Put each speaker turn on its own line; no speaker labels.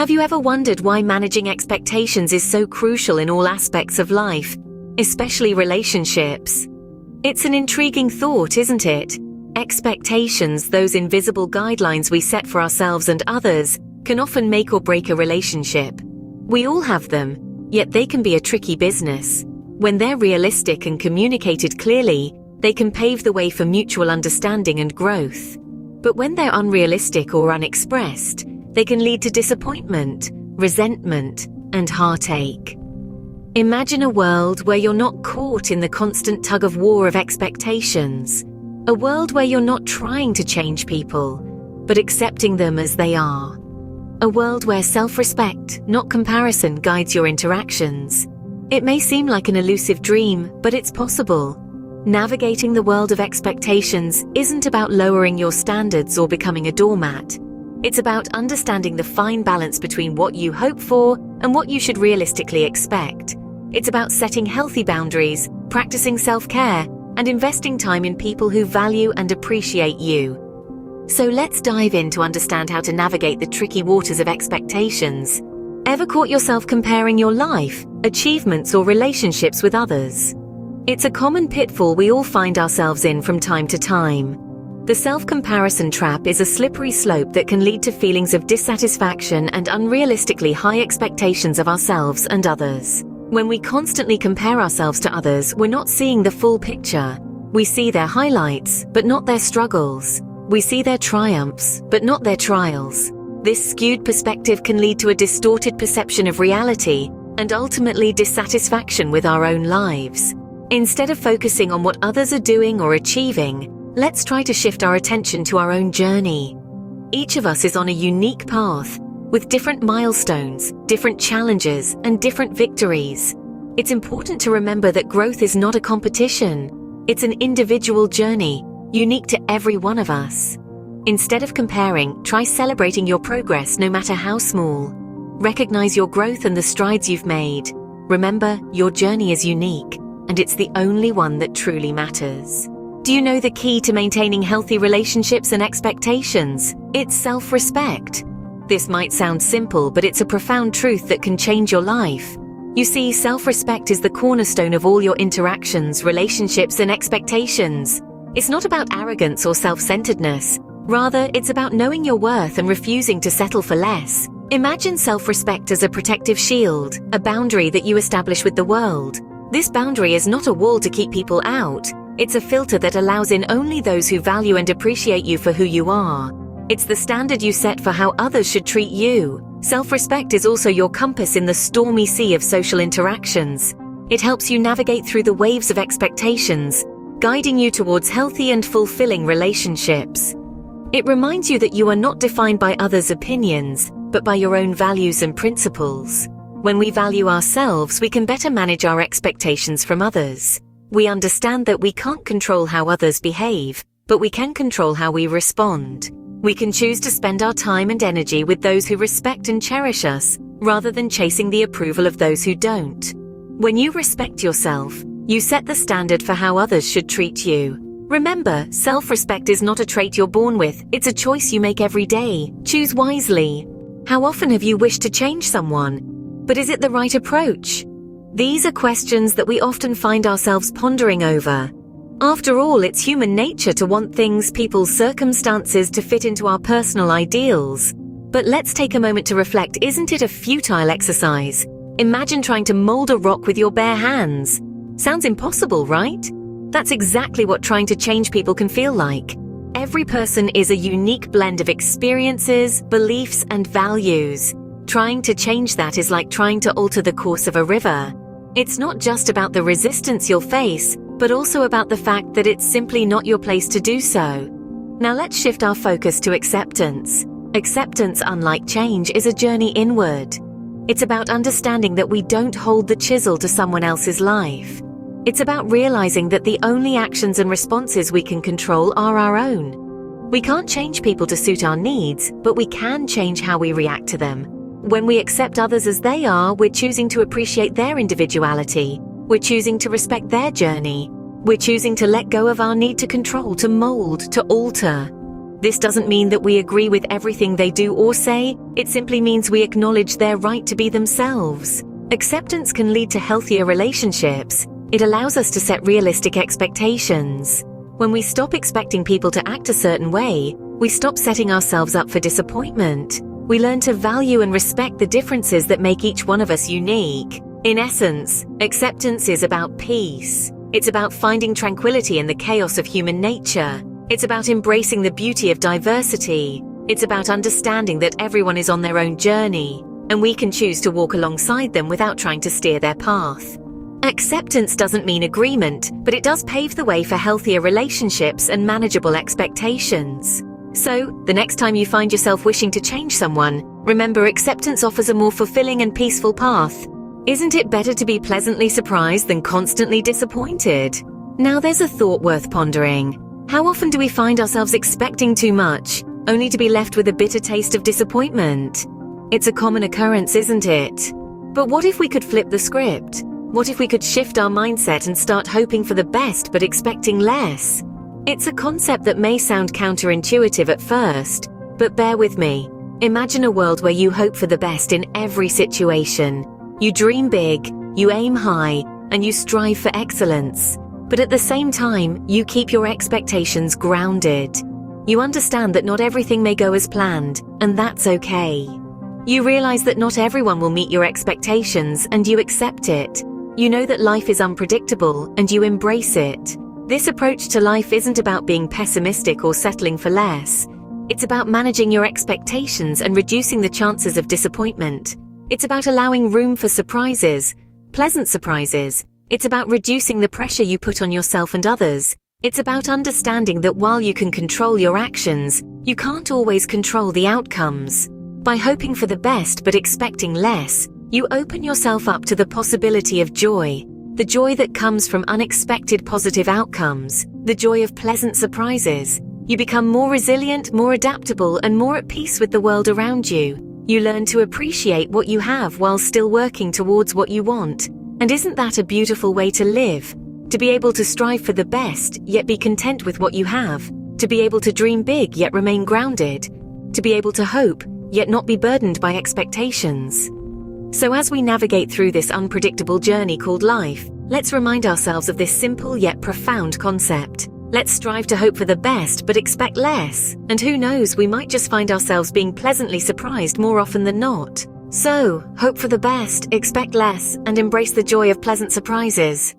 Have you ever wondered why managing expectations is so crucial in all aspects of life, especially relationships? It's an intriguing thought, isn't it? Expectations, those invisible guidelines we set for ourselves and others, can often make or break a relationship. We all have them, yet they can be a tricky business. When they're realistic and communicated clearly, they can pave the way for mutual understanding and growth. But when they're unrealistic or unexpressed, they can lead to disappointment, resentment, and heartache. Imagine a world where you're not caught in the constant tug-of-war of expectations. A world where you're not trying to change people, but accepting them as they are. A world where self-respect, not comparison, guides your interactions. It may seem like an elusive dream, but it's possible. Navigating the world of expectations isn't about lowering your standards or becoming a doormat. It's about understanding the fine balance between what you hope for and what you should realistically expect. It's about setting healthy boundaries, practicing self-care, and investing time in people who value and appreciate you. So let's dive in to understand how to navigate the tricky waters of expectations. Ever caught yourself comparing your life, achievements, or relationships with others? It's a common pitfall we all find ourselves in from time to time. The self-comparison trap is a slippery slope that can lead to feelings of dissatisfaction and unrealistically high expectations of ourselves and others. When we constantly compare ourselves to others, we're not seeing the full picture. We see their highlights, but not their struggles. We see their triumphs, but not their trials. This skewed perspective can lead to a distorted perception of reality and ultimately dissatisfaction with our own lives. Instead of focusing on what others are doing or achieving, let's try to shift our attention to our own journey. Each of us is on a unique path, with different milestones, different challenges, and different victories. It's important to remember that growth is not a competition. It's an individual journey, unique to every one of us. Instead of comparing, try celebrating your progress no matter how small. Recognize your growth and the strides you've made. Remember, your journey is unique, and it's the only one that truly matters. Do you know the key to maintaining healthy relationships and expectations? It's self-respect. This might sound simple, but it's a profound truth that can change your life. You see, self-respect is the cornerstone of all your interactions, relationships, and expectations. It's not about arrogance or self-centeredness. Rather, it's about knowing your worth and refusing to settle for less. Imagine self-respect as a protective shield, a boundary that you establish with the world. This boundary is not a wall to keep people out. It's a filter that allows in only those who value and appreciate you for who you are. It's the standard you set for how others should treat you. Self-respect is also your compass in the stormy sea of social interactions. It helps you navigate through the waves of expectations, guiding you towards healthy and fulfilling relationships. It reminds you that you are not defined by others' opinions, but by your own values and principles. When we value ourselves, we can better manage our expectations from others. We understand that we can't control how others behave, but we can control how we respond. We can choose to spend our time and energy with those who respect and cherish us, rather than chasing the approval of those who don't. When you respect yourself, you set the standard for how others should treat you. Remember, self-respect is not a trait you're born with, it's a choice you make every day. Choose wisely. How often have you wished to change someone? But is it the right approach? These are questions that we often find ourselves pondering over. After all, it's human nature to want things, people's circumstances to fit into our personal ideals. But let's take a moment to reflect, isn't it a futile exercise? Imagine trying to mold a rock with your bare hands. Sounds impossible, right? That's exactly what trying to change people can feel like. Every person is a unique blend of experiences, beliefs, and values. Trying to change that is like trying to alter the course of a river. It's not just about the resistance you'll face, but also about the fact that it's simply not your place to do so. Now let's shift our focus to acceptance. Acceptance, unlike change, is a journey inward. It's about understanding that we don't hold the chisel to someone else's life. It's about realizing that the only actions and responses we can control are our own. We can't change people to suit our needs, but we can change how we react to them. When we accept others as they are, we're choosing to appreciate their individuality. We're choosing to respect their journey. We're choosing to let go of our need to control, to mold, to alter. This doesn't mean that we agree with everything they do or say. It simply means we acknowledge their right to be themselves. Acceptance can lead to healthier relationships. It allows us to set realistic expectations. When we stop expecting people to act a certain way, we stop setting ourselves up for disappointment. We learn to value and respect the differences that make each one of us unique. In essence, acceptance is about peace. It's about finding tranquility in the chaos of human nature. It's about embracing the beauty of diversity. It's about understanding that everyone is on their own journey, and we can choose to walk alongside them without trying to steer their path. Acceptance doesn't mean agreement, but it does pave the way for healthier relationships and manageable expectations. So, the next time you find yourself wishing to change someone, remember acceptance offers a more fulfilling and peaceful path. Isn't it better to be pleasantly surprised than constantly disappointed? Now there's a thought worth pondering. How often do we find ourselves expecting too much, only to be left with a bitter taste of disappointment? It's a common occurrence, isn't it? But what if we could flip the script? What if we could shift our mindset and start hoping for the best but expecting less? It's a concept that may sound counterintuitive at first, but bear with me. Imagine a world where you hope for the best in every situation. You dream big, you aim high, and you strive for excellence. But at the same time, you keep your expectations grounded. You understand that not everything may go as planned, and that's okay. You realize that not everyone will meet your expectations, and you accept it. You know that life is unpredictable, and you embrace it. This approach to life isn't about being pessimistic or settling for less. It's about managing your expectations and reducing the chances of disappointment. It's about allowing room for surprises, pleasant surprises. It's about reducing the pressure you put on yourself and others. It's about understanding that while you can control your actions, you can't always control the outcomes. By hoping for the best but expecting less, you open yourself up to the possibility of joy, the joy that comes from unexpected positive outcomes, the joy of pleasant surprises. You become more resilient, more adaptable, and more at peace with the world around you. You learn to appreciate what you have while still working towards what you want. And isn't that a beautiful way to live? To be able to strive for the best, yet be content with what you have. To be able to dream big, yet remain grounded. To be able to hope, yet not be burdened by expectations. So as we navigate through this unpredictable journey called life, let's remind ourselves of this simple yet profound concept. Let's strive to hope for the best but expect less. And who knows, we might just find ourselves being pleasantly surprised more often than not. So, hope for the best, expect less, and embrace the joy of pleasant surprises.